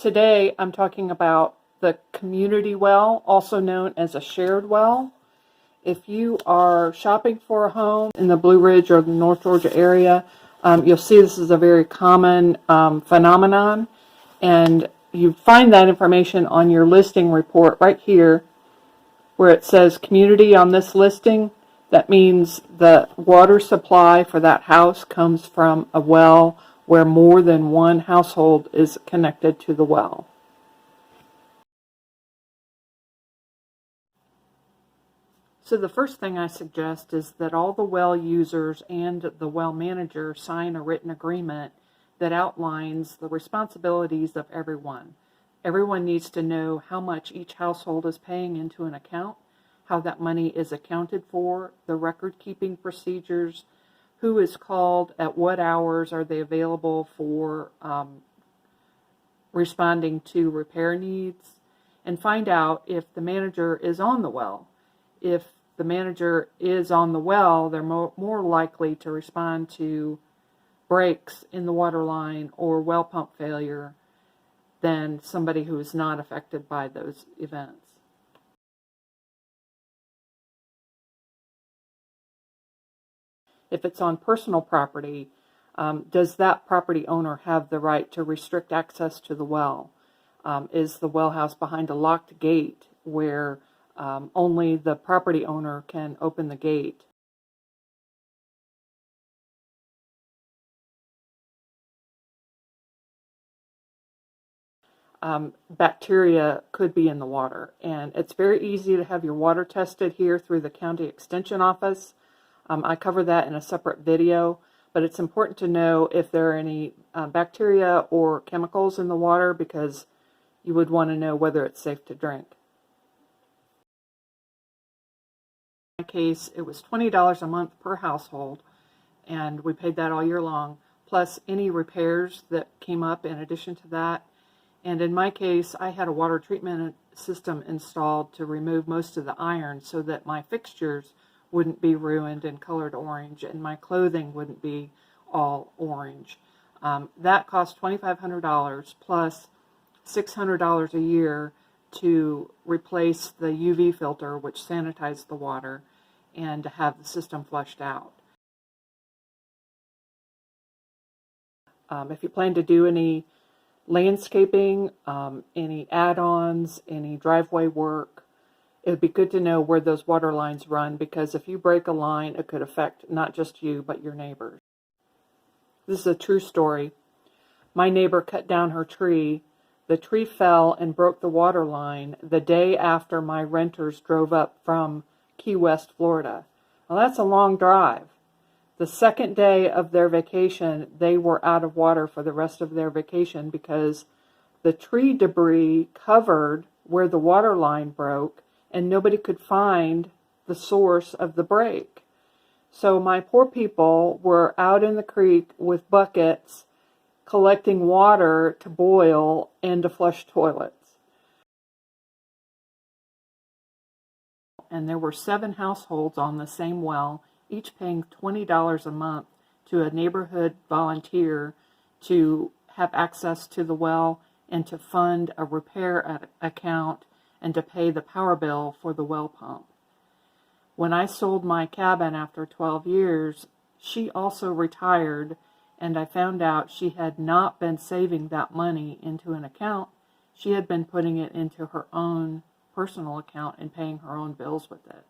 Today I'm talking about the community well, also known as a shared well. If you are shopping for a home in the Blue Ridge or the North Georgia area, you'll see this is a very common phenomenon, and you find that information on your listing report right here where it says community on this listing. That means the water supply for that house comes from a well where more than one household is connected to the well. So the first thing I suggest is that all the well users and the well manager sign a written agreement that outlines the responsibilities of everyone. Everyone needs to know how much each household is paying into an account, how that money is accounted for, the record keeping procedures, who is called, at what hours are they available for responding to repair needs, and find out if the manager is on the well. If the manager is on the well, they're more likely to respond to breaks in the water line or well pump failure than somebody who is not affected by those events. If it's on personal property, does that property owner have the right to restrict access to the well? Is the well house behind a locked gate where only the property owner can open the gate? Bacteria could be in the water, and it's very easy to have your water tested here through the county extension office. I cover that in a separate video, but it's important to know if there are any bacteria or chemicals in the water, because you would want to know whether it's safe to drink. In my case, it was $20 a month per household, and we paid that all year long, plus any repairs that came up in addition to that. And in my case, I had a water treatment system installed to remove most of the iron so that my fixtures wouldn't be ruined and colored orange, and my clothing wouldn't be all orange. That cost $2,500 plus $600 a year to replace the UV filter, which sanitized the water, and to have the system flushed out. If you plan to do any landscaping, any add-ons, any driveway work, it would be good to know where those water lines run, because if you break a line, it could affect not just you, but your neighbors. This is a true story. My neighbor cut down her tree. The tree fell and broke the water line the day after my renters drove up from Key West, Florida. Well, that's a long drive. The second day of their vacation, they were out of water for the rest of their vacation because the tree debris covered where the water line broke, and nobody could find the source of the break. So my poor people were out in the creek with buckets collecting water to boil and to flush toilets. And there were 7 households on the same well, each paying $20 a month to a neighborhood volunteer to have access to the well and to fund a repair account and to pay the power bill for the well pump. When I sold my cabin after 12 years, she also retired, and I found out she had not been saving that money into an account. She had been putting it into her own personal account and paying her own bills with it.